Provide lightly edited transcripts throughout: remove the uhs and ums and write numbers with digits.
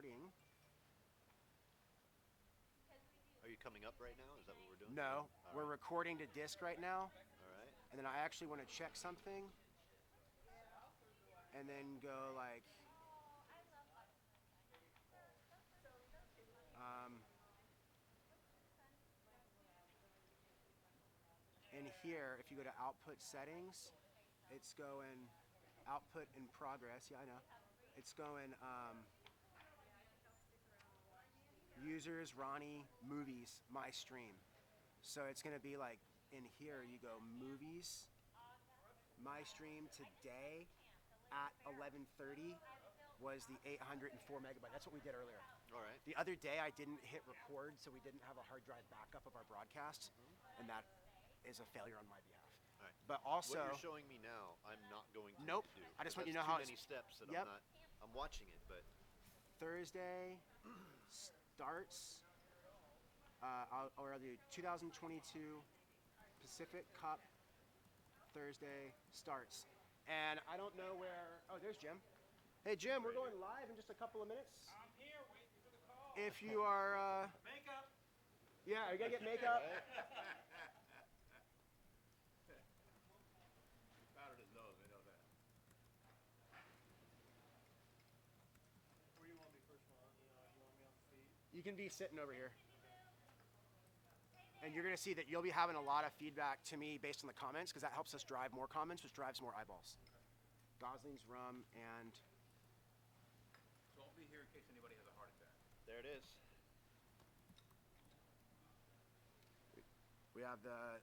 recording. Are you coming up right now? Is that what we're doing? No, we're recording to disc right now. All right. And then I actually want to check something. And then go like, in here, if you go to output settings, it's going output in progress. Yeah, I know. It's going users, Ronnie, movies, my stream. So it's going to be like in here, you go movies, my stream today at 11:30 was the 804 megabyte. That's what we did earlier. All right. The other day I didn't hit record, so we didn't have a hard drive backup of our broadcast, and that is a failure on my behalf. All right. But also, what you're showing me now, I'm not going to nope. do. I just want you to know how how many steps that yep. I'm watching it, but Thursday starts. I'll do 2022 Pacific Cup. Thursday starts, and I don't know where. Oh, there's Jim. Hey Jim, we're going live in just a couple of minutes. I'm here waiting for the call. If you are makeup. Yeah, are you gonna get makeup? He powdered his nose, I know that. Where do you want me first, Ron? You want me on the feet? You can be sitting over here. And you're gonna see that you'll be having a lot of feedback to me based on the comments, because that helps us drive more comments, which drives more eyeballs. Gosling's rum and So I'll be here in case anybody has a heart attack. there it is. we have the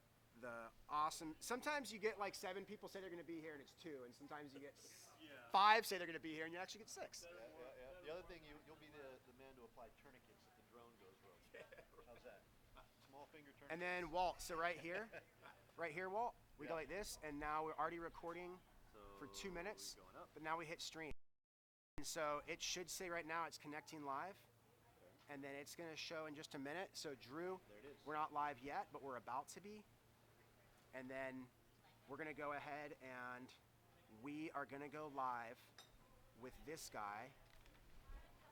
awesome. Sometimes you get like 7 people say they're gonna be here and it's 2, and sometimes you get 5 say they're gonna be here and you actually get 6. Yeah. The other thing, you'll be the man to apply tourniquets if the drone goes rogue. How's that? Small finger tourniquets. And then Walt, so right here, Walt, we go like this, and now we're already recording for 2 minutes, but now we hit stream. And so it should say right now it's connecting live, and then it's gonna show in just a minute. So Drew, there it is. We're not live yet, but we're about to be. And then we're gonna go ahead and we are gonna go live with this guy.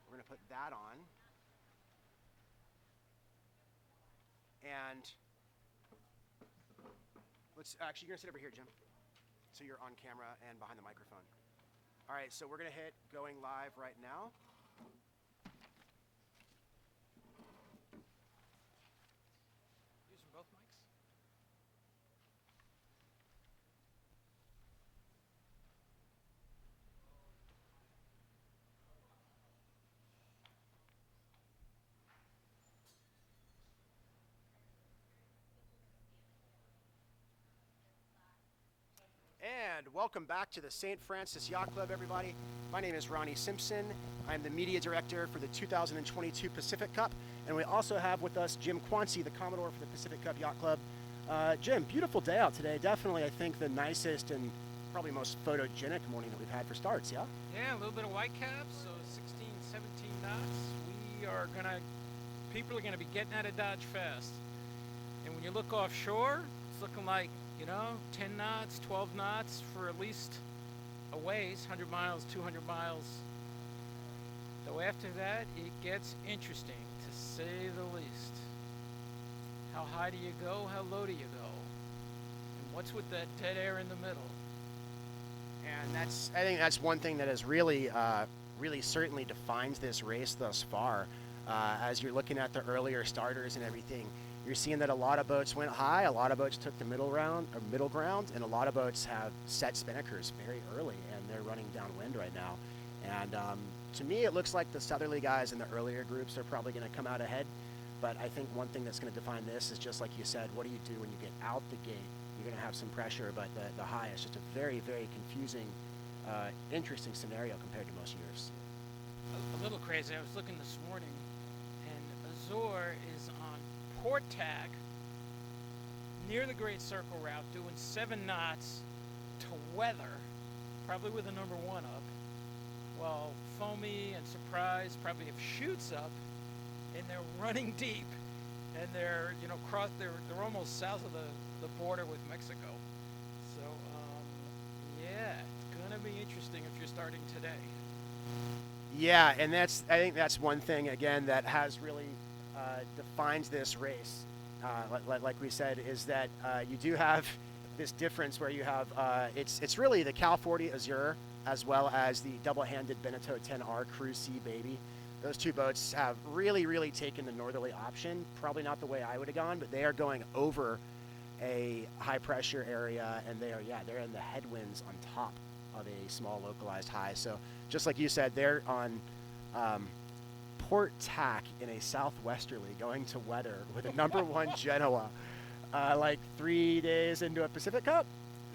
We're gonna put that on. And let's actually, you're gonna sit over here, Jim. So you're on camera and behind the microphone. All right, so we're gonna hit going live right now. Using both mics? And welcome back to the St. Francis Yacht Club, everybody. My name is Ronnie Simpson. I'm the media director for the 2022 Pacific Cup. And we also have with us Jim Quanci, the Commodore for the Pacific Cup Yacht Club. Jim, beautiful day out today. Definitely, I think, the nicest and probably most photogenic morning that we've had for starts, yeah? Yeah, a little bit of white caps, so 16, 17 knots. People are gonna be getting out of Dodge fast. And when you look offshore, it's looking like, 10 knots, 12 knots for at least a ways, 100 miles, 200 miles. So after that, it gets interesting, to say the least. How high do you go? How low do you go? And what's with that dead air in the middle? And I think that's one thing that has really certainly defines this race thus far. As you're looking at the earlier starters and everything, you're seeing that a lot of boats went high, a lot of boats took the middle ground, and a lot of boats have set spinnakers very early, and they're running downwind right now. And to me, it looks like the southerly guys in the earlier groups are probably going to come out ahead. But I think one thing that's going to define this is, just like you said, what do you do when you get out the gate? You're going to have some pressure, but the high is just a very, very confusing, interesting scenario compared to most years. A little crazy. I was looking this morning, and Azor is on port tack near the Great Circle route, doing 7 knots to weather, probably with a number 1 up, while Foamy and Surprise probably have shoots up, and they're running deep, and they're they're almost south of the border with Mexico. So yeah, it's gonna be interesting if you're starting today. Yeah, and I think that's one thing again that has really defines this race. Like we said, is that you do have this difference where you have it's really the Cal 40 Azure as well as the double-handed Beneteau 10R Cruise Sea Baby. Those two boats have really taken the northerly option. Probably not the way I would have gone, but they are going over a high pressure area, and they're in the headwinds on top of a small localized high. So just like you said, they're on port tack in a southwesterly going to weather with a number one Genoa like 3 days into a Pacific Cup.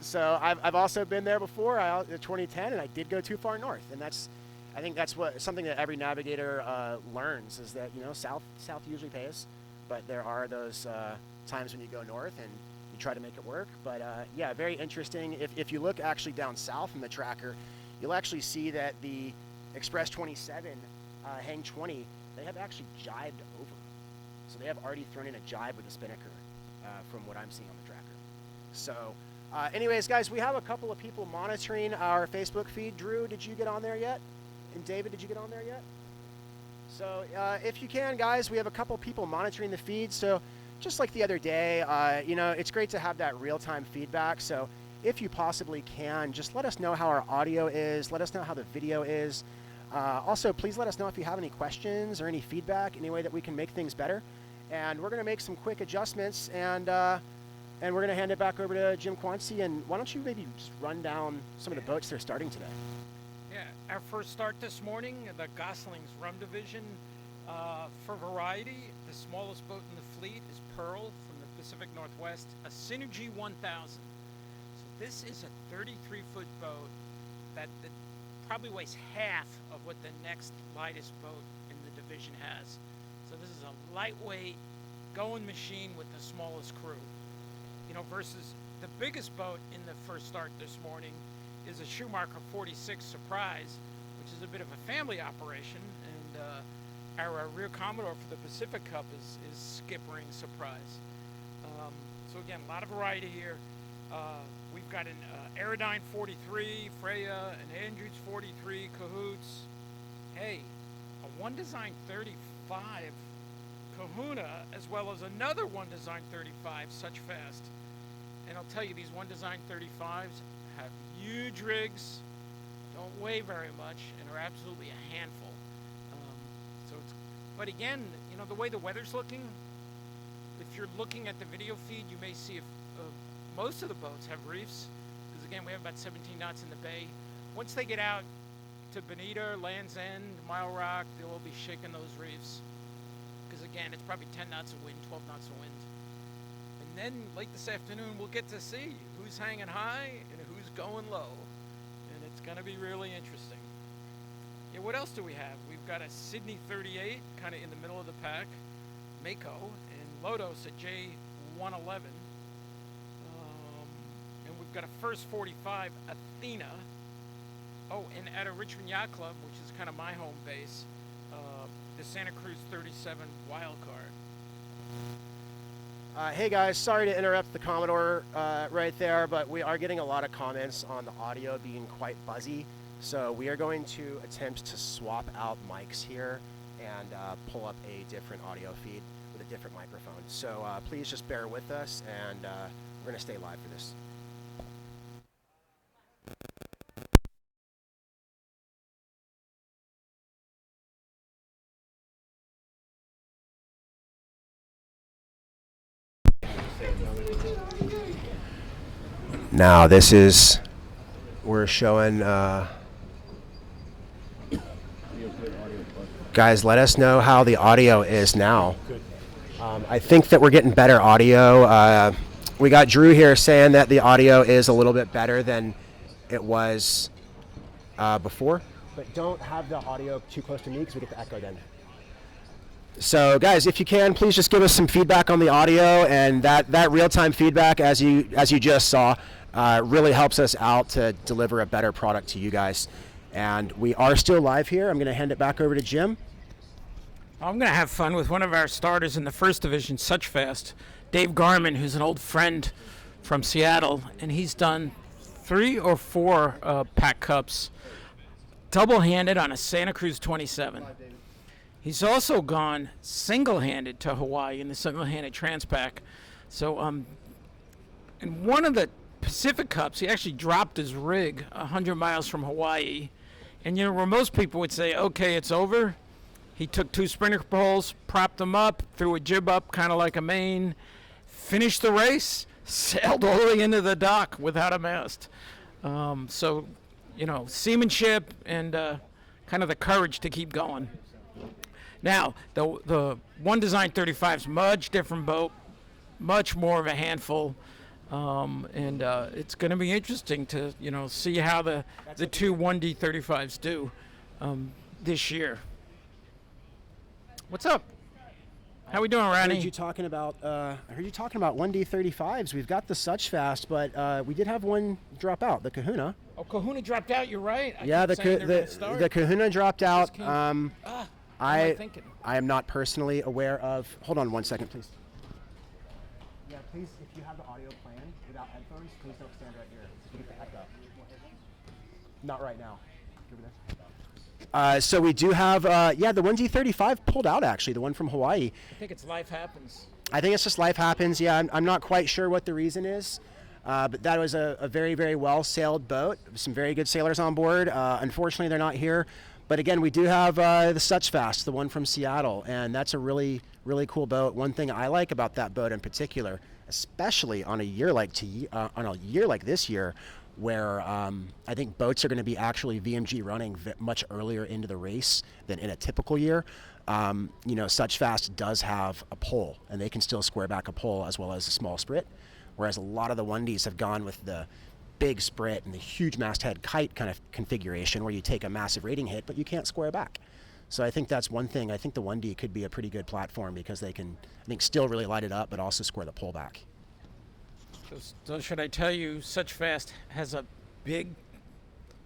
So I've also been there before, 2010, and I did go too far north, and I think that's something that every navigator learns, is that south usually pays, but there are those times when you go north and you try to make it work. But yeah, very interesting. If you look actually down south in the tracker, you'll actually see that the Express 27 Hang 20, they have actually jibed over. So they have already thrown in a jibe with a spinnaker from what I'm seeing on the tracker. So anyways, guys, we have a couple of people monitoring our Facebook feed. Drew, did you get on there yet? And David, did you get on there yet? So if you can, guys, we have a couple people monitoring the feed. So just like the other day, it's great to have that real-time feedback. So if you possibly can, just let us know how our audio is. Let us know how the video is. Also, please let us know if you have any questions or any feedback, any way that we can make things better. And we're going to make some quick adjustments, and we're going to hand it back over to Jim Quanci. And why don't you maybe just run down some of the boats they're starting today? Yeah, our first start this morning, the Gosling's Rum Division. For variety, the smallest boat in the fleet is Pearl from the Pacific Northwest, a Synergy 1000. So this is a 33-foot boat that probably weighs half of what the next lightest boat in the division has. So this is a lightweight going machine with the smallest crew. Versus the biggest boat in the first start this morning is a Schumacher 46 Surprise, which is a bit of a family operation, and our rear Commodore for the Pacific Cup is skippering Surprise. So again, a lot of variety here. We've got an Aerodyne 43, Freya, an Andrews 43, Cahoots. Hey, a One Design 35 Kahuna, as well as another One Design 35, Such Fast. And I'll tell you, these One Design 35s have huge rigs, don't weigh very much, and are absolutely a handful. But again, the way the weather's looking, if you're looking at the video feed, you may see if most of the boats have reefs, because again, we have about 17 knots in the bay. Once they get out to Bonita, Land's End, Mile Rock, they will be shaking those reefs, because again, it's probably 10 knots of wind, 12 knots of wind. And then late this afternoon, we'll get to see who's hanging high and who's going low, and it's going to be really interesting. Yeah, what else do we have? We've got a Sydney 38, kind of in the middle of the pack, Mako, and Lodos, a J111. And we've got a First 45, Athena. Oh, and at a Richmond Yacht Club, which is kind of my home base, the Santa Cruz 37 Wildcard. Hey guys, sorry to interrupt the Commodore right there, but we are getting a lot of comments on the audio being quite buzzy. So we are going to attempt to swap out mics here and pull up a different audio feed with a different microphone. So please just bear with us, and we're going to stay live for this. Now we're showing, guys, let us know how the audio is now. I think that we're getting better audio. We got Drew here saying that the audio is a little bit better than it was before, but don't have the audio too close to me because we get the echo then. So guys, if you can, please just give us some feedback on the audio, and that real-time feedback, as you just saw, really helps us out to deliver a better product to you guys. And we are still live here. I'm going to hand it back over to Jim. I'm going to have fun with one of our starters in the first division, Such Fast, Dave Garman, who's an old friend from Seattle, and he's done 3 or 4 pack cups. double-handed on a Santa Cruz 27. He's also gone single-handed to Hawaii in the single-handed Transpac. So, in one of the Pacific Cups, he actually dropped his rig 100 miles from Hawaii. And, where most people would say, okay, it's over, he took 2 sprinter poles, propped them up, threw a jib up, kind of like a main, finished the race, sailed all the way into the dock without a mast. So, seamanship and kind of the courage to keep going. Now, the One Design 35 is much different boat, much more of a handful, and it's going to be interesting to see how the two 1D 35s do this year. What's up? How we doing, Ronnie? I heard you talking about 1D 35s. We've got the Such Fast, but we did have one drop out, the Kahuna. Oh, Kahuna dropped out. You're right. The Kahuna dropped out. I am not personally aware of. Hold on 1 second, please. Yeah, please, if you have the audio playing without headphones, please don't stand right here. Get the heck up. Not right now. So we do have, the 1D35 pulled out, actually, the one from Hawaii. I think it's life happens. I think it's just life happens. Yeah, I'm not quite sure what the reason is. But that was a very, very well-sailed boat. Some very good sailors on board. Unfortunately, they're not here. But again, we do have the Such Fast, the one from Seattle, and that's a really, really cool boat. One thing I like about that boat in particular, especially on a year like this year, where I think boats are going to be actually VMG running much earlier into the race than in a typical year. Such Fast does have a pole, and they can still square back a pole as well as a small sprit, whereas a lot of the 1Ds have gone with the big sprit and the huge masthead kite kind of configuration where you take a massive rating hit, but you can't square back. So I think that's one thing. I think the 1D could be a pretty good platform because they can, I think, still really light it up, but also square the pole back. So should I tell you, Such Fast has a big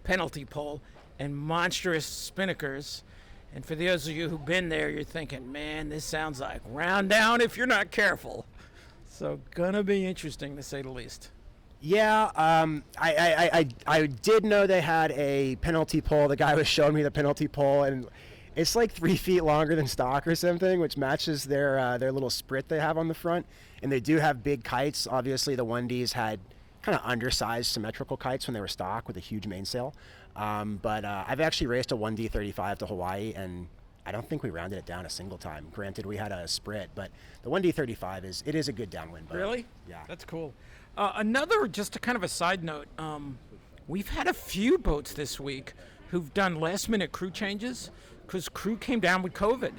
penalty pole and monstrous spinnakers. And for those of you who've been there, you're thinking, man, this sounds like round down if you're not careful. So gonna be interesting to say the least. Yeah, I did know they had a penalty pole. The guy was showing me the penalty pole, and it's like 3 feet longer than stock or something, which matches their little sprit they have on the front. And they do have big kites. Obviously, the 1Ds had kind of undersized symmetrical kites when they were stock with a huge mainsail. But I've actually raced a 1D 35 to Hawaii, and I don't think we rounded it down a single time. Granted, we had a sprit, but the 1D 35 is a good downwind boat. Really? Yeah. That's cool. Just a kind of a side note, we've had a few boats this week who've done last-minute crew changes because crew came down with COVID.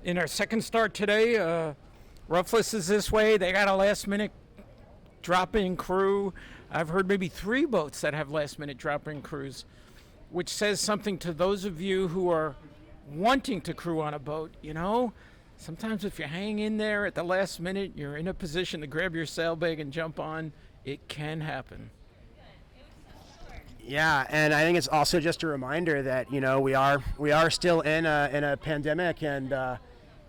In our second start today, Roughless is this way. They got a last-minute drop-in crew. I've heard maybe 3 boats that have last-minute drop-in crews, which says something to those of you who are wanting to crew on a boat. Sometimes if you hang in there at the last minute, you're in a position to grab your sail bag and jump on. It can happen. Yeah, and I think it's also just a reminder that we are still in a pandemic, and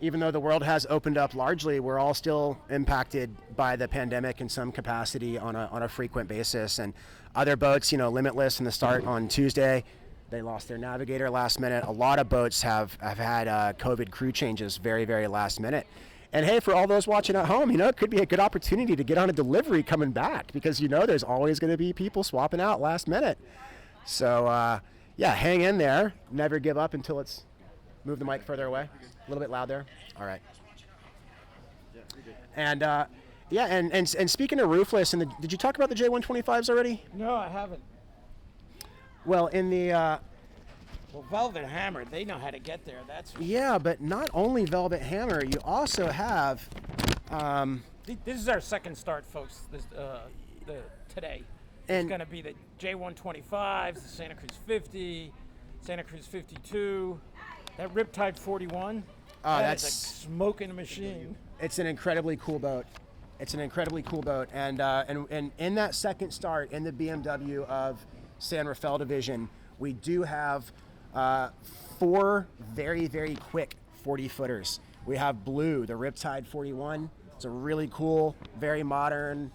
even though the world has opened up largely, we're all still impacted by the pandemic in some capacity on a frequent basis. And other boats, Limitless in the start on Tuesday, they lost their navigator last minute. A lot of boats have had COVID crew changes very, very last minute. And hey, for all those watching at home, it could be a good opportunity to get on a delivery coming back because there's always going to be people swapping out last minute. So hang in there. Never give up until it's. Move the mic further away. A little bit loud there. All right. And and speaking of roofless, did you talk about the J125s already? No, I haven't. Well, in the Velvet Hammer, they know how to get there. Yeah, but not only Velvet Hammer, you also have. This is our second start, folks. Today. It's going to be the J125s, the Santa Cruz 50, Santa Cruz 52, that Riptide 41. That's a smoking machine. It's an incredibly cool boat. And in that second start in the BMW of San Rafael division, we do have 4 very, very quick 40-footers. We have Blue, the Riptide 41. It's a really cool, very modern,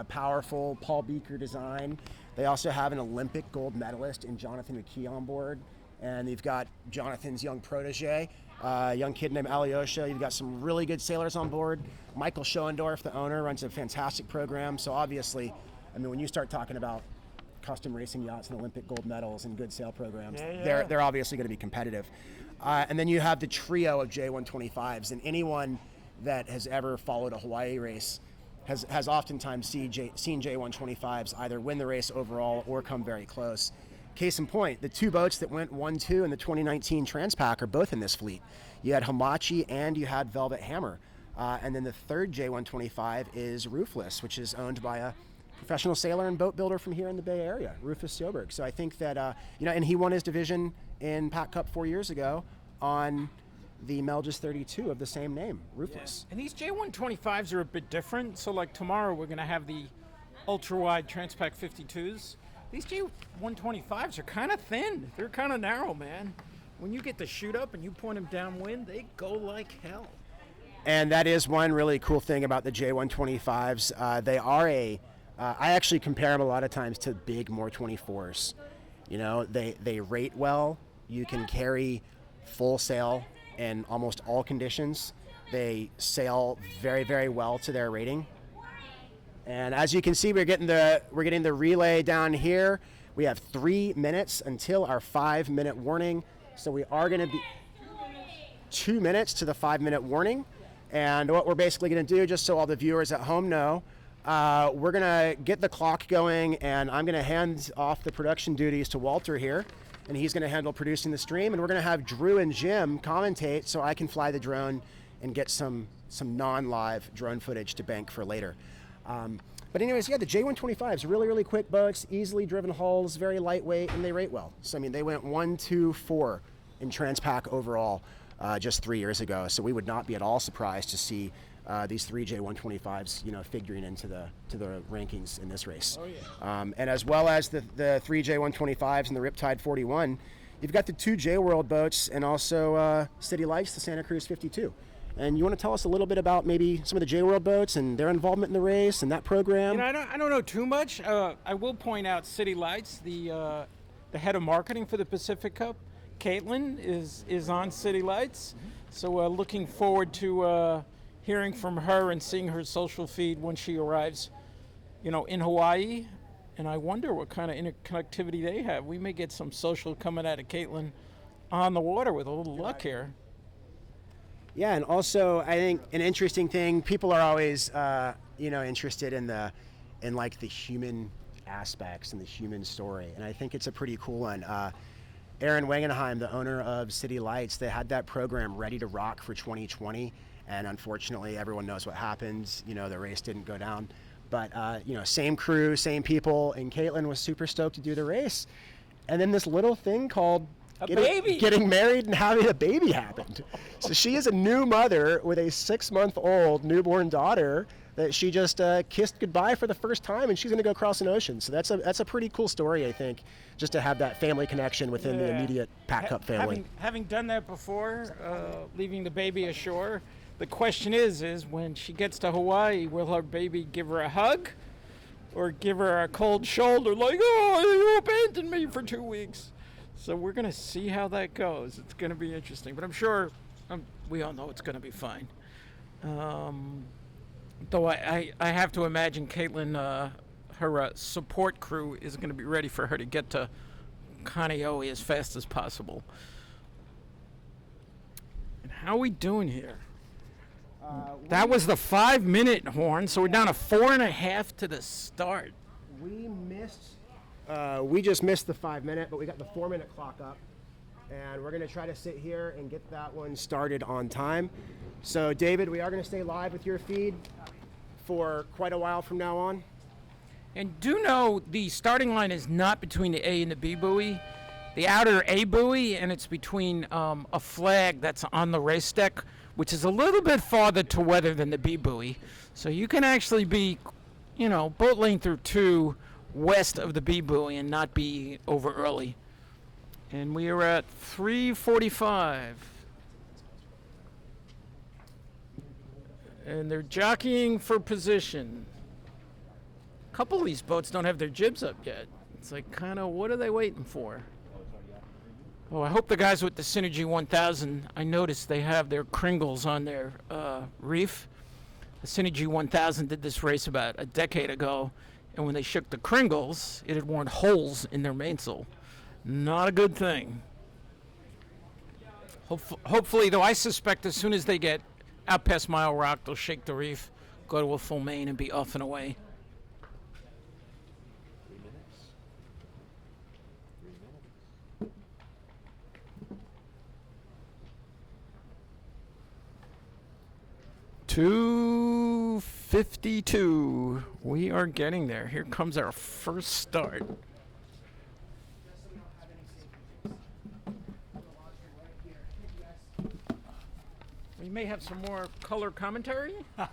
powerful Paul Beaker design. They also have an Olympic gold medalist in Jonathan McKee on board. And you've got Jonathan's young protege, young kid named Alyosha. You've got some really good sailors on board. Michael Schoendorf, the owner, runs a fantastic program. So obviously, I mean, when you start talking about custom racing yachts and Olympic gold medals and good sail programs, they're obviously going to be competitive. And then you have the trio of J125s, and anyone that has ever followed a Hawaii race has oftentimes seen J125s either win the race overall or come very close. Case in point, the two boats that went 1-2 in the 2019 Transpac are both in this fleet. You had Hamachi and you had Velvet Hammer. And then the third J125 is Roofless, which is owned by a professional sailor and boat builder from here in the Bay Area, Rufus Sjoberg. So I think that, and he won his division in Pac Cup 4 years ago on the Melges 32 of the same name, Roofless. Yeah. And these J125s are a bit different. So like tomorrow we're going to have the ultra-wide Transpac 52s. These J125s are kind of thin. They're kind of narrow, man. When you get the shoot up and you point them downwind, they go like hell. And that is one really cool thing about the J125s. They are I actually compare them a lot of times to big Moore 24s. You know, they rate well. You can carry full sail in almost all conditions. They sail very, very well to their rating. And as you can see, we're getting the relay down here. We have 3 minutes until our 5-minute warning. So we are going to be 2 minutes to the 5-minute warning. And what we're basically going to do, just so all the viewers at home know, we're going to get the clock going, and I'm going to hand off the production duties to Walter here, and he's going to handle producing the stream. And we're going to have Drew and Jim commentate so I can fly the drone and get some non-live drone footage to bank for later. But anyways, yeah, the J125s, really, really quick boats, easily driven hulls, very lightweight, and they rate well. So, I mean, they went 1-2-4 in Transpac overall just 3 years ago. So we would not be at all surprised to see these three J125s, figuring into the rankings in this race. Oh, yeah. And as well as the three J125s and the Riptide 41, you've got the two J World boats and also City Lights, the Santa Cruz 52. And you want to tell us a little bit about maybe some of the J World boats and their involvement in the race and that program? I don't know too much. I will point out City Lights, the head of marketing for the Pacific Cup, Caitlin, is on City Lights. So looking forward to hearing from her and seeing her social feed when she arrives, in Hawaii. And I wonder what kind of interconnectivity they have. We may get some social coming out of Caitlin on the water with a little luck here. Yeah, and also I think an interesting thing, people are always, interested in the human aspects and the human story. And I think it's a pretty cool one. Aaron Wangenheim, the owner of City Lights, they had that program ready to rock for 2020. And unfortunately, everyone knows what happened. The race didn't go down. But, same crew, same people. And Caitlin was super stoked to do the race. And then this little thing called getting married and having a baby happened. So she is a new mother with a 6-month-old newborn daughter that she just kissed goodbye for the first time, and she's going to go cross an ocean. So that's a pretty cool story, I think, just to have that family connection within the immediate Pac Cup family. Having done that before, leaving the baby ashore, the question is when she gets to Hawaii, will her baby give her a hug or give her a cold shoulder like, oh, you abandoned me for 2 weeks? So we're going to see how that goes. It's going to be interesting. But I'm sure we all know it's going to be fine. Though I have to imagine Caitlin, her support crew is going to be ready for her to get to Kaneohe as fast as possible. And how are we doing here? That was the 5-minute horn, so we're down to 4.5 to the start. We just missed the 5-minute, but we got the 4-minute clock up. And we're going to try to sit here and get that one started on time. So, David, we are going to stay live with your feed for quite a while from now on. And do know the starting line is not between the A and the B buoy. The outer A buoy, and it's between a flag that's on the race deck, which is a little bit farther to weather than the B buoy. So you can actually be, boat lane through 2 west of the B buoy and not be over early. And we are at 3:45. And they're jockeying for position. A couple of these boats don't have their jibs up yet. It's like, kind of, what are they waiting for? Oh, I hope the guys with the Synergy 1000, I noticed they have their Kringles on their reef. The Synergy 1000 did this race about a decade ago, and when they shook the Kringles, it had worn holes in their mainsail. Not a good thing. Hopefully, though, I suspect as soon as they get out past Mile Rock, they'll shake the reef, go to a full main, and be off and away. 3 minutes. 3 minutes. 2:52. We are getting there. Here comes our first start. We may have some more color commentary. Got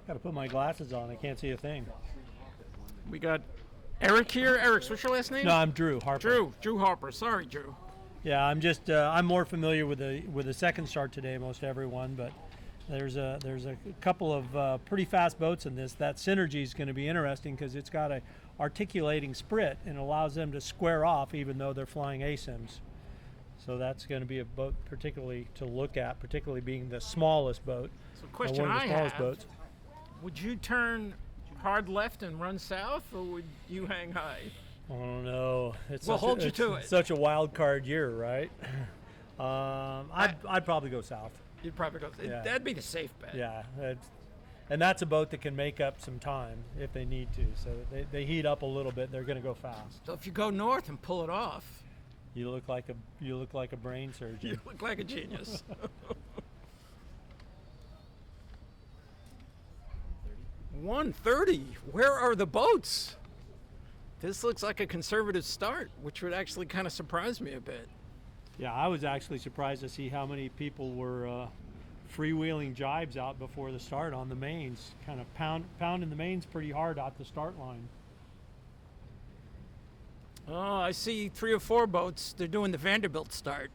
to put my glasses on. I can't see a thing. We got Eric here. Eric, what's your last name? No, I'm Drew Harper. Drew Harper. Sorry, Drew. Yeah, I'm just I'm more familiar with the second start today, most everyone, but there's a couple of pretty fast boats in this. That Synergy is going to be interesting because it's got a articulating sprit and allows them to square off even though they're flying ASIMs. So that's going to be a boat particularly to look at, particularly being the smallest boat. So question one of I the smallest have, boats. would you turn hard left and run south, or would you hang high? Oh no! It's We'll such hold a, you it's to it. Such a wild card year, right? I'd probably go south. You'd probably go. Yeah. That'd be the safe bet. Yeah, and that's a boat that can make up some time if they need to. So they heat up a little bit. They're going to go fast. So if you go north and pull it off, You look like a brain surgeon. you look like a genius. 1:30. Where are the boats? This looks like a conservative start, which would actually kind of surprise me a bit. Yeah, I was actually surprised to see how many people were freewheeling jibes out before the start on the mains, kind of pounding the mains pretty hard out the start line. Oh, I see 3 or 4 boats. They're doing the Vanderbilt start.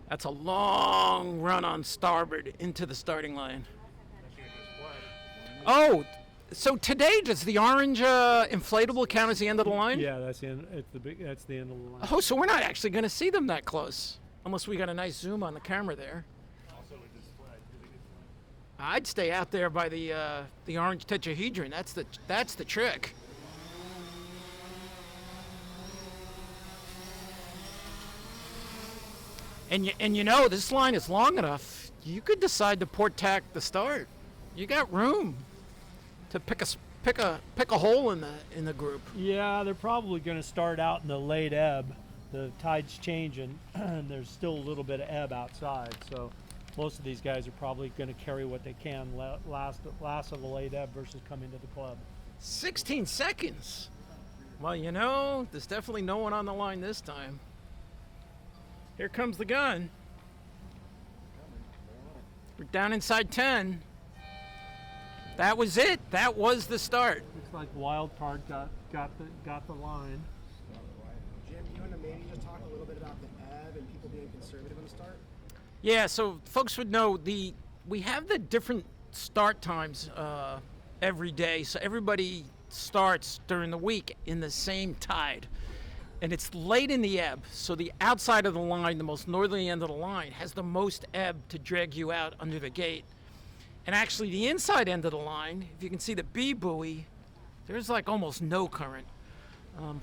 That's a long run on starboard into the starting line. Oh, so today does the orange inflatable count as the end of the line? Yeah, that's the end. That's the end of the line. Oh, so we're not actually going to see them that close, unless we got a nice zoom on the camera there. I'd stay out there by the orange tetrahedron. That's the trick. And you know, this line is long enough. You could decide to port tack the start. You got room to pick a hole in the group. Yeah, they're probably going to start out in the late ebb. The tide's changing, and there's still a little bit of ebb outside. So most of these guys are probably going to carry what they can last of the late ebb versus come into the club. 16 seconds. Well, you know, there's definitely no one on the line this time. Here comes the gun. We're down inside 10. That was it. That was the start. Looks like Wild Card got the line. Jim, do you want to maybe just talk a little bit about the ebb and people being conservative on the start? Yeah, so folks would know we have the different start times every day, so everybody starts during the week in the same tide. And it's late in the ebb, so the outside of the line, the most northerly end of the line, has the most ebb to drag you out under the gate. And actually the inside end of the line, if you can see the B buoy, there's like almost no current.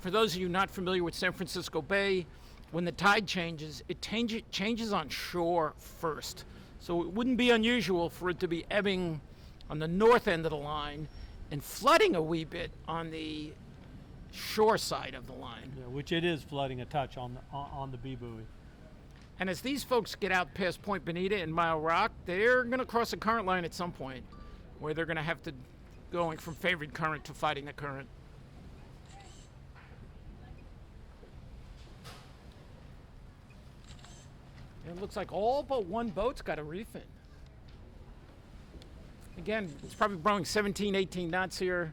For those of you not familiar with San Francisco Bay, when the tide changes, it changes on shore first. So it wouldn't be unusual for it to be ebbing on the north end of the line and flooding a wee bit on the shore side of the line. Yeah, which it is flooding a touch on the B buoy. And as these folks get out past Point Bonita and Mile Rock, they're going to cross a current line at some point where they're going to have to going from favored current to fighting the current. And it looks like all but one boat's got a reef in. Again, it's probably blowing 17, 18 knots here.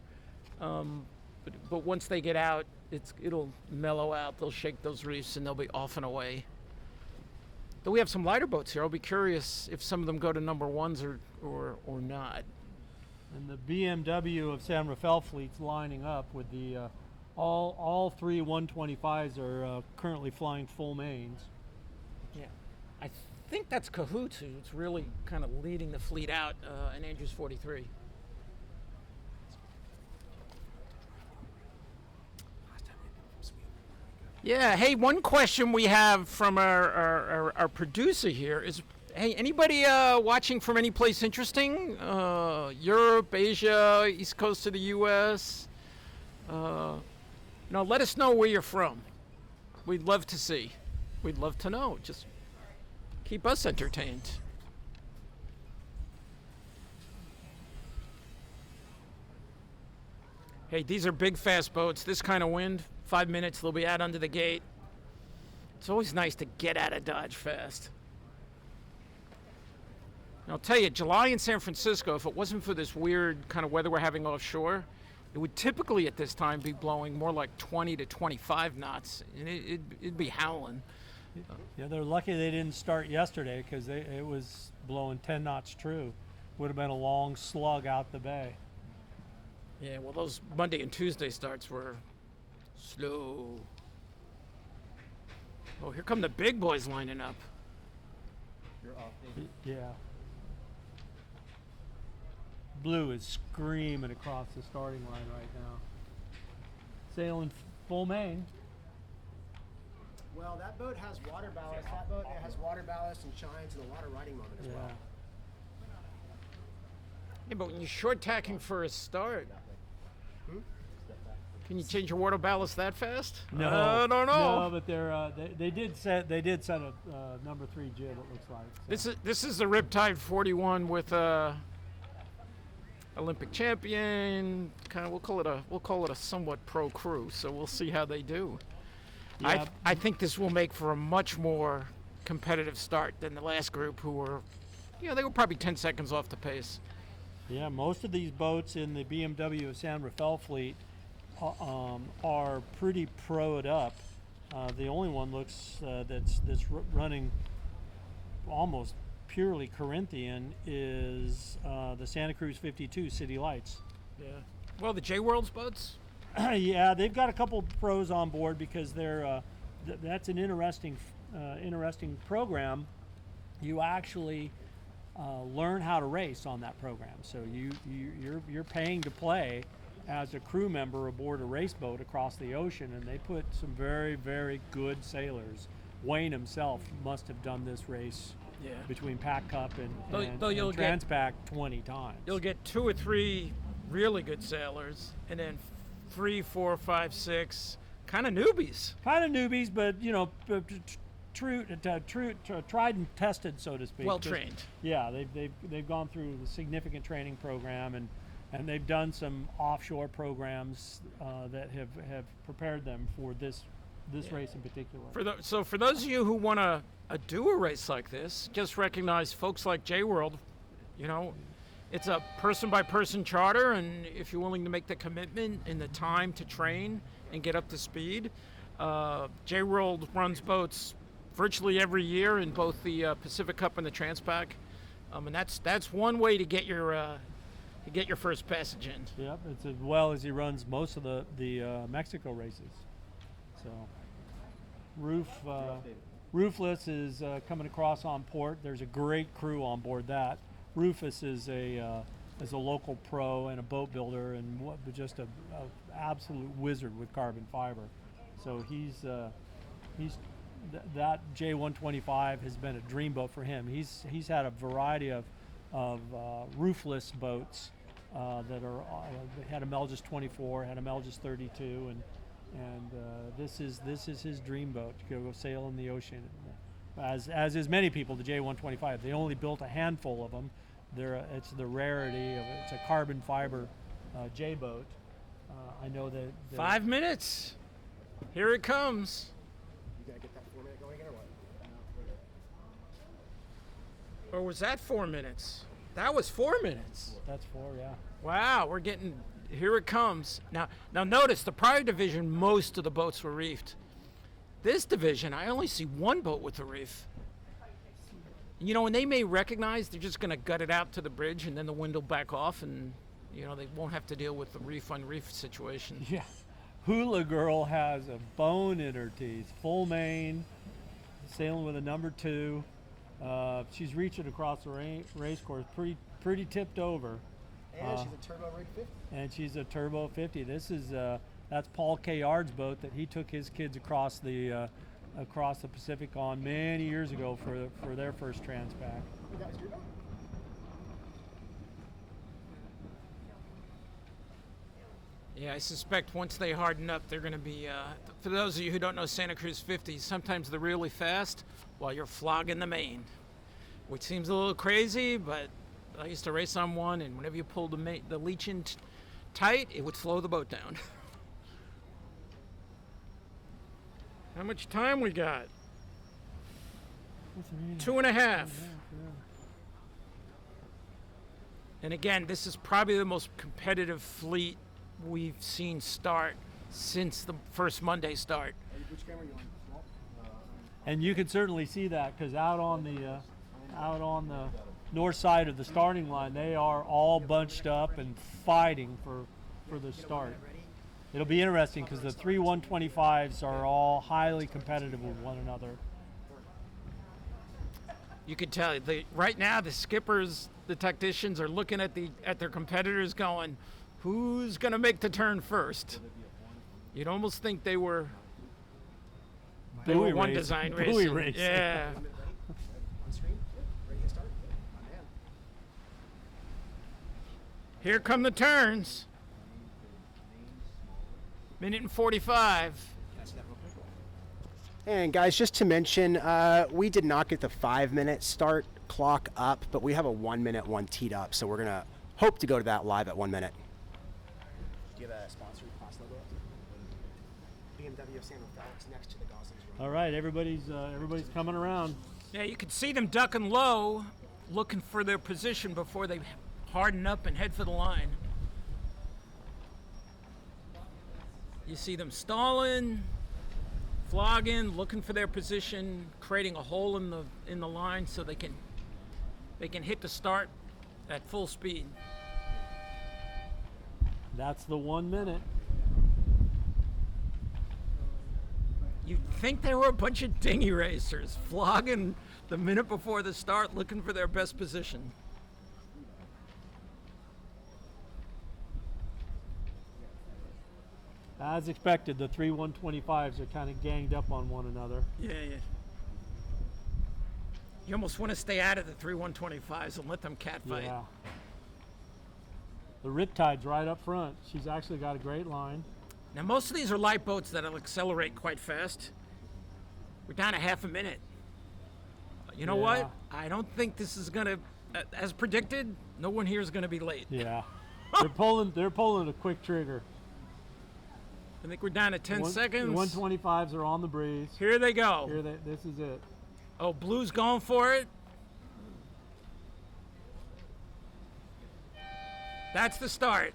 But once they get out, it'll mellow out. They'll shake those reefs and they'll be off and away. Though we have some lighter boats here. I'll be curious if some of them go to number 1s or not. And the BMW of San Rafael fleet's lining up with the all three 125s are currently flying full mains. Yeah. I think that's Cahoots who's really kind of leading the fleet out in Andrews 43. Yeah. Hey, one question we have from our producer here is, hey, anybody watching from any place interesting? Europe, Asia, East Coast of the U.S.? Let us know where you're from. We'd love to see. We'd love to know. Just keep us entertained. Hey, these are big, fast boats. This kind of wind, 5 minutes, they'll be out under the gate. It's always nice to get out of Dodge fast. And I'll tell you, July in San Francisco, if it wasn't for this weird kind of weather we're having offshore, it would typically at this time be blowing more like 20 to 25 knots, and it'd be howling. Yeah, they're lucky they didn't start yesterday because it was blowing 10 knots true. Would have been a long slug out the bay. Yeah, well, those Monday and Tuesday starts were slow. Oh, here come the big boys lining up. You're off, David. Yeah. Blue is screaming across the starting line right now. Sailing full main. Well, that boat has water ballast. That boat has water ballast and shines in the water riding moment as well. Yeah, but when you're short tacking for a start, can you change your water ballast that fast? No, I don't know. No, but they did set a number 3 jib. It looks like. So. This is the Riptide 41 with Olympic champion. Kind of we'll call it a somewhat pro crew. So we'll see how they do. Yeah. I think this will make for a much more competitive start than the last group, who were, they were probably 10 seconds off the pace. Yeah, most of these boats in the BMW San Rafael fleet are pretty pro'd up. The only one looks that's running almost purely Corinthian is the Santa Cruz 52 City Lights. Yeah. Well, the J World's boats. Yeah, they've got a couple pros on board because they're that's an interesting program. You actually learn how to race on that program. So you're paying to play as a crew member aboard a race boat across the ocean, and they put some very, very good sailors. Wayne himself must have done this race between Pac Cup and Transpac 20 times. You'll get 2 or 3 really good sailors, and then 3, 4, 5, 6 kind of newbies. But tried and tested, so to speak. Well trained. Yeah, they've gone through a significant training program, and they've done some offshore programs that have prepared them for this race in particular. So for those of you who want to do a race like this, just recognize folks like J World. It's a person-by-person charter, and if you're willing to make the commitment and the time to train and get up to speed, J World runs boats virtually every year in both the Pacific Cup and the Transpac, and that's one way to get your first passage in. Yep, it's as well as he runs most of the Mexico races. So, Roofless is coming across on port. There's a great crew on board that. Rufus is a local pro and a boat builder, and just a absolute wizard with carbon fiber. So that J125 has been a dream boat for him. He's had a variety of roofless boats that are had a Melges 24, had a Melges 32, and this is his dream boat to go sail in the ocean. As is many people, the J125. They only built a handful of them. It's the rarity of it. It's a carbon fiber J boat. I know that 5 minutes. Here it comes. You gotta get that 4-minute going again or what? Or was that 4 minutes? That was 4 minutes. That's 4, yeah. Wow, here it comes. Now notice the prior division, most of the boats were reefed. This division, I only see one boat with a reef. And they may recognize they're just going to gut it out to the bridge, and then the wind will back off, and You know, they won't have to deal with the reef on reef situation. Yeah. Hula Girl has a bone in her teeth. Full main, sailing with a number 2. She's reaching across the race course, pretty tipped over. And she's a turbo rig 50. And she's a turbo 50. This is that's Paul Kayard's boat that he took his kids across the Pacific on many years ago for their first Transpac. That was your boat? Yeah, I suspect once they harden up, they're going to be, for those of you who don't know Santa Cruz 50s, sometimes they're really fast while you're flogging the main, which seems a little crazy, but I used to race on one, and whenever you pulled the leech in tight, it would slow the boat down. How much time we got? 2.5. And again, this is probably the most competitive fleet we've seen start since the first Monday start. Which camera are you on? And you can certainly see that because out on the north side of the starting line, they are all bunched up and fighting for the start. It'll be interesting because the 3 125s are all highly competitive with one another. You could tell right now the skippers, the tacticians are looking at their competitors going, who's going to make the turn first? You'd almost think they were one design racing. Yeah. On screen? Ready to start? My man. Here come the turns. Minute and 45. And guys, just to mention, we did not get the 5-minute start clock up, but we have a 1-minute one teed up, so we're gonna hope to go to that live at 1 minute. Do you have a sponsor class logo up? BMW Samuel Phelps next to the Gosling's room. All right, everybody's coming around. Yeah, you can see them ducking low, looking for their position before they harden up and head for the line. You see them stalling, flogging, looking for their position, creating a hole in the line so they can hit the start at full speed. That's the 1 minute. You'd think they were a bunch of dinghy racers flogging the minute before the start, looking for their best position. As expected, the 3 125s are kind of ganged up on one another. Yeah. You almost want to stay out of the 3 125s and let them catfight. Yeah. The Riptide's right up front. She's actually got a great line. Now, most of these are light boats that'll accelerate quite fast. We're down to half a minute. You know Yeah. what? I don't think this is going to, as predicted, no one here is going to be late. Yeah. They're pulling a quick trigger. I think we're down to 10 seconds. The 125s are on the breeze. Here they go. This is it. Oh, Blue's going for it. That's the start.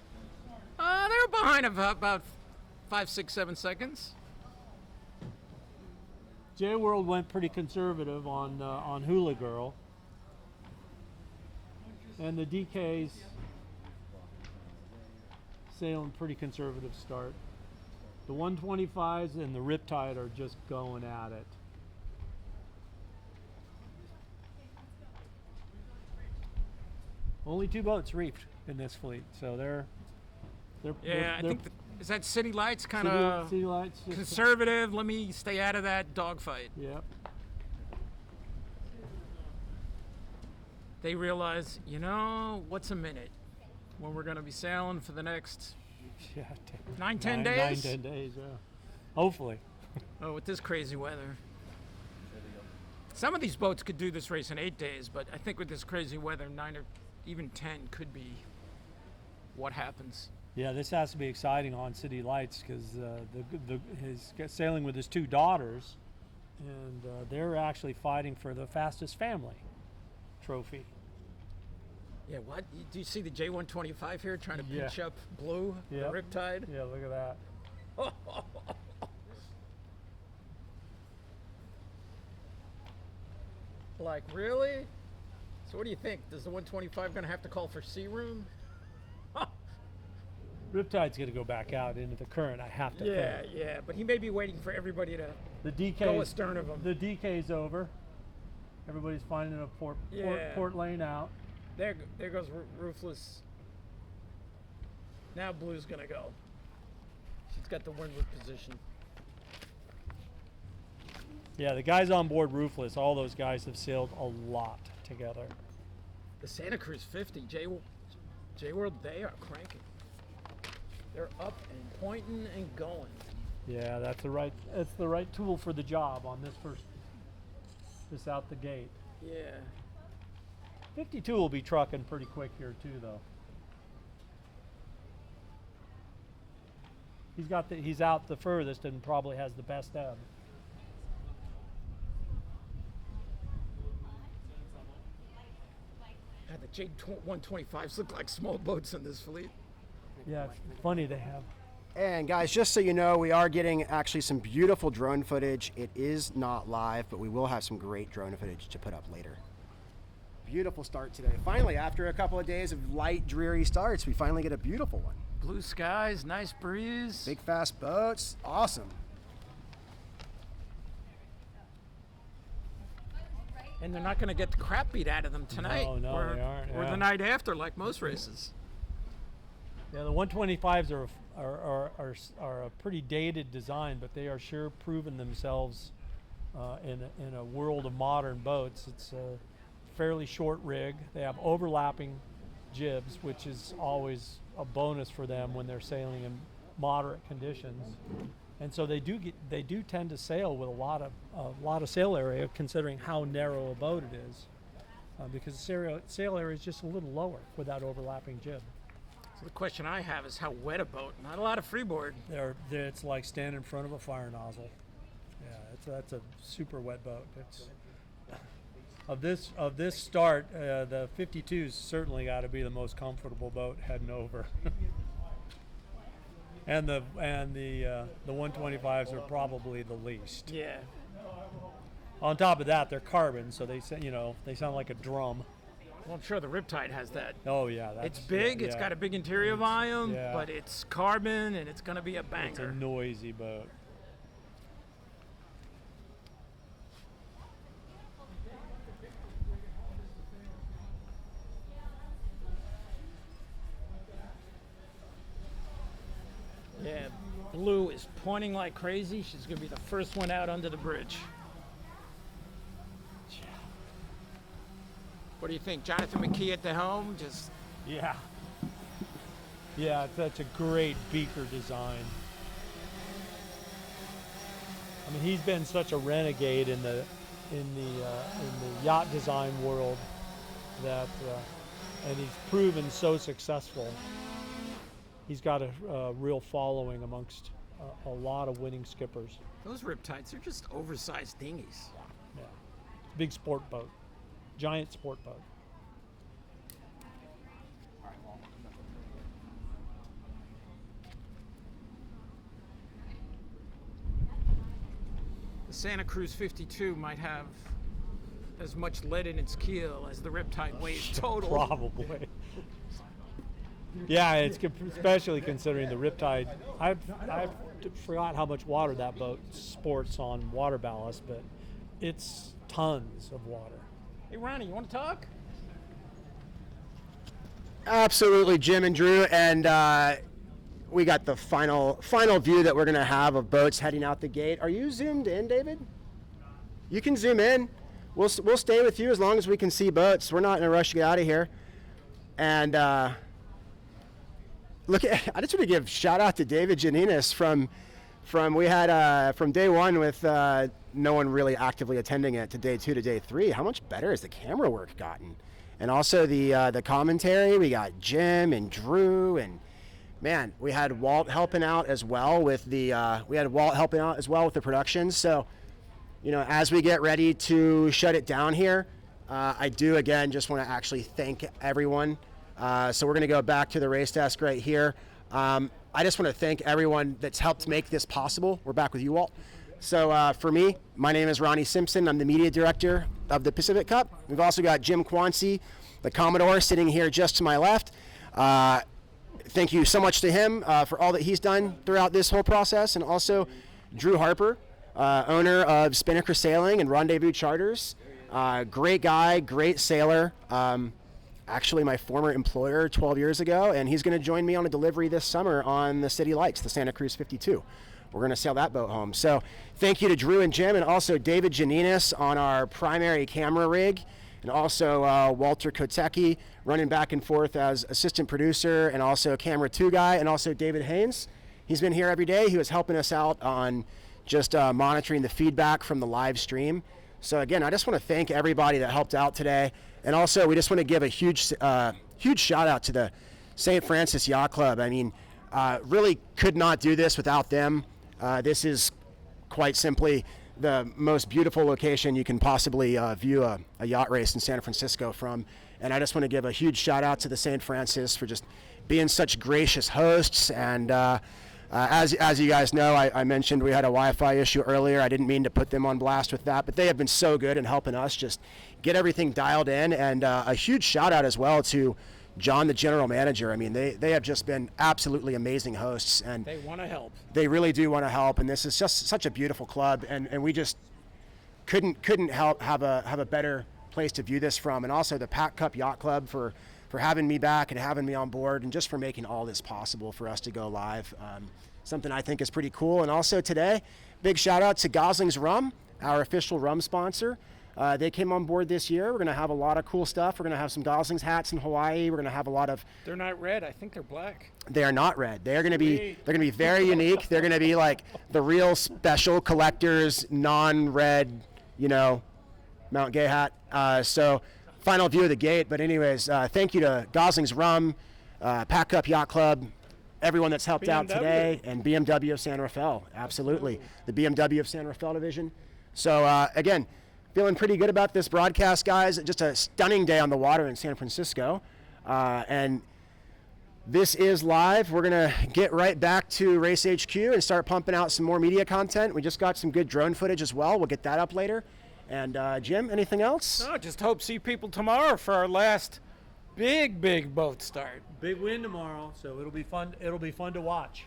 They're behind about 5, 6, 7 seconds. J-World went pretty conservative on Hula Girl. And the DK's sailing pretty conservative start. The 125s and the Riptide are just going at it. Only 2 boats reefed in this fleet, so they're I think is that City Lights kind of City Lights conservative? Let me stay out of that dogfight. Yep. They realize, what's a minute when we're going to be sailing for the next 9, 10 days? 9, 10 days, yeah. Hopefully. Oh, with this crazy weather. Some of these boats could do this race in 8 days, but I think with this crazy weather, 9 or even 10 could be what happens. Yeah, this has to be exciting on City Lights because he's sailing with his 2 daughters, and they're actually fighting for the fastest family trophy. Yeah, what? Do you see the J125 here trying to pinch up Blue, the Riptide? Yeah, look at that. Like, really? So what do you think? Does the 125 going to have to call for sea room? Riptide's going to go back out into the current. I have to Yeah, think. yeah, but he may be waiting for everybody to The go DK. astern of him. The DK's over. Everybody's finding a port lane out. There goes Ruthless. Now Blue's gonna go. She's got the windward position. Yeah, the guys on board Roofless, all those guys have sailed a lot together. The Santa Cruz 50, J-World, they are cranking. They're up and pointing and going. Yeah, that's the right tool for the job on this out the gate. Yeah. 52 will be trucking pretty quick here too, though. He's out the furthest and probably has the best ebb. God, the J125s look like small boats in this fleet. Yeah, it's funny they have. And guys, just so you know, we are getting actually some beautiful drone footage. It is not live, but we will have some great drone footage to put up later. Beautiful start today. Finally, after a couple of days of light, dreary starts, we finally get a beautiful one. Blue skies, nice breeze. Big, fast boats. Awesome. And they're not going to get the crap beat out of them tonight. No, or, they aren't. Or Yeah. the night after, like most races. Yeah, the 125s are a pretty dated design, but they are sure proven themselves in a world of modern boats. It's a fairly short rig. They have overlapping jibs, which is always a bonus for them when they're sailing in moderate conditions. And so they do tend to sail with a lot of sail area, considering how narrow a boat it is, because the sail area is just a little lower with that overlapping jib. So the question I have is how wet a boat? Not a lot of freeboard. It's like standing in front of a fire nozzle. Yeah, that's a super wet boat. It's of this start, the 52's certainly got to be the most comfortable boat heading over. And the 125s are probably the least. Yeah. On top of that, they're carbon, so they sound like a drum. Well, I'm sure the Riptide has that. Oh yeah, It's big. Yeah, It's got a big interior volume, yeah. but it's carbon, and it's going to be a banger. It's a noisy boat. Yeah, Blue is pointing like crazy. She's going to be the first one out under the bridge. What do you think? Jonathan McKee at the helm? Just Yeah. Yeah, that's a great beaker design. I mean, he's been such a renegade in the yacht design world that, and he's proven so successful. He's got a real following amongst a lot of winning skippers. those Riptides, they're just oversized dinghies. Yeah, big sport boat, giant sport boat. The Santa Cruz 52 might have as much lead in its keel as the Riptide weighs total. Probably. Yeah, it's especially considering the Riptide. I forgot how much water that boat sports on water ballast, but it's tons of water. Hey, Ronnie, you want to talk? Absolutely, Jim and Drew, and we got the final view that we're going to have of boats heading out the gate. Are you zoomed in, David? You can zoom in. We'll stay with you as long as we can see boats. We're not in a rush to get out of here. And look, I just want to give shout out to David Janninis from day one with no one really actively attending it to day 2 to day 3. How much better has the camera work gotten? And also the commentary. We got Jim and Drew, and man, we had Walt helping out as well with the production. So, you know, as we get ready to shut it down here, I do again just want to actually thank everyone. So we're going to go back to the race desk right here. I just want to thank everyone that's helped make this possible. We're back with you, Walt. So for me, my name is Ronnie Simpson. I'm the media director of the Pacific Cup. We've also got Jim Quanci, the Commodore, sitting here just to my left. thank you so much to him for all that he's done throughout this whole process, and also Drew Harper, owner of Spinnaker Sailing and Rendezvous Charters. Great guy, great sailor. Actually, my former employer 12 years ago, and he's going to join me on a delivery this summer on the City Lights, the Santa Cruz 52. We're going to sail that boat home. So thank you to Drew and Jim, and also David Janninis on our primary camera rig, and also Walter Kotecki running back and forth as assistant producer and also camera 2 guy, and also David Haines. He's been here every day. He was helping us out on just monitoring the feedback from the live stream. So again, I just want to thank everybody that helped out today. And also, we just want to give a huge shout out to the St. Francis Yacht Club. I mean, really could not do this without them. This is quite simply the most beautiful location you can possibly view a yacht race in San Francisco from. And I just want to give a huge shout out to the St. Francis for just being such gracious hosts. And as you guys know, I mentioned we had a Wi-Fi issue earlier. I didn't mean to put them on blast with that, but they have been so good in helping us just get everything dialed in. And a huge shout out as well to John, the general manager. I mean, they have just been absolutely amazing hosts, and They want to help. they really do want to help. And this is just such a beautiful club, and we just couldn't help have a better place to view this from. And also the Pac Cup Yacht Club for having me back and having me on board, and just for making all this possible for us to go live. Something I think is pretty cool. And also today, big shout out to Gosling's Rum, our official rum sponsor. They came on board this year. We're going to have a lot of cool stuff. We're going to have some Gosling's hats in Hawaii. We're going to have a lot of. They're not red. I think they're black. They are not red. They're going to be very unique. They're going to be like the real special collector's non-red, Mount Gay hat. So final view of the gate. But anyways, thank you to Gosling's Rum, Pack Up Yacht Club, everyone that's helped out today, and BMW of San Rafael. Absolutely. The BMW of San Rafael division. So again, feeling pretty good about this broadcast, guys. Just a stunning day on the water in San Francisco. And this is live. We're going to get right back to Race HQ and start pumping out some more media content. We just got some good drone footage as well. We'll get that up later. And Jim, anything else? No, just hope see people tomorrow for our last big boat start. Big win tomorrow, so it'll be fun. It'll be fun to watch.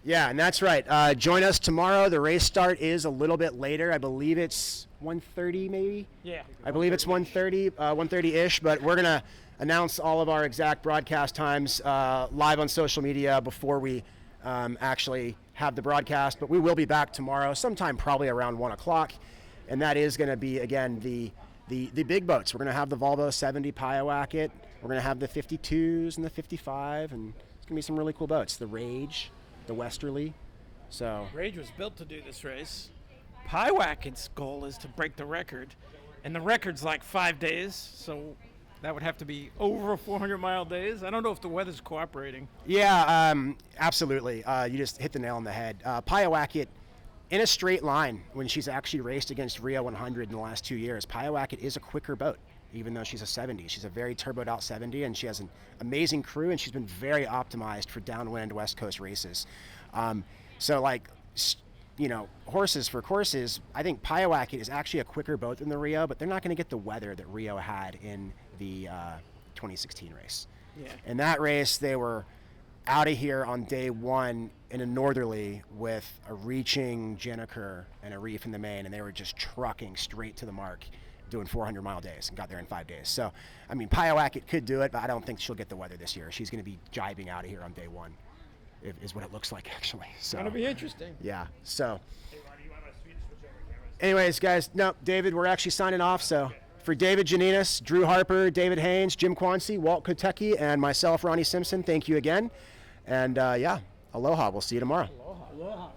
Yeah, and that's right. Join us tomorrow. The race start is a little bit later. I believe it's 1:30 maybe. Yeah. I believe it's 1:30, 1:30-ish, but we're going to announce all of our exact broadcast times live on social media before we actually have the broadcast. But we will be back tomorrow, sometime probably around 1 o'clock, and that is going to be, again, the big boats. We're going to have the Volvo 70 Piowacket. We're going to have the 52s and the 55, and it's going to be some really cool boats. The Rage, the Westerly. So Rage was built to do this race. Piowacket's goal is to break the record, and the record's like 5 days, so that would have to be over 400-mile days. I don't know if the weather's cooperating. yeah, absolutely. You just hit the nail on the head. Piowacket, in a straight line, when she's actually raced against Rio 100 in the last 2 years, Piowacket is a quicker boat, even though she's a 70. She's a very turboed out 70, and she has an amazing crew, and she's been very optimized for downwind West Coast races. Horses for courses, I think Piowacket is actually a quicker boat than the Rio, but they're not going to get the weather that Rio had in the 2016 race. Yeah. In that race, they were out of here on day one in a northerly with a reaching Jenniker and a reef in the main, and they were just trucking straight to the mark, doing 400-mile days, and got there in 5 days. So, I mean, Piowacket could do it, but I don't think she'll get the weather this year. She's going to be jibing out of here on day one, is what it looks like, actually. So, It's going to be interesting. yeah, so. Anyways, guys, no, David, we're actually signing off. So for David Janninis, Drew Harper, David Haines, Jim Quanci, Walt Kotecki, and myself, Ronnie Simpson, thank you again. And yeah, aloha. We'll see you tomorrow. Aloha. Aloha.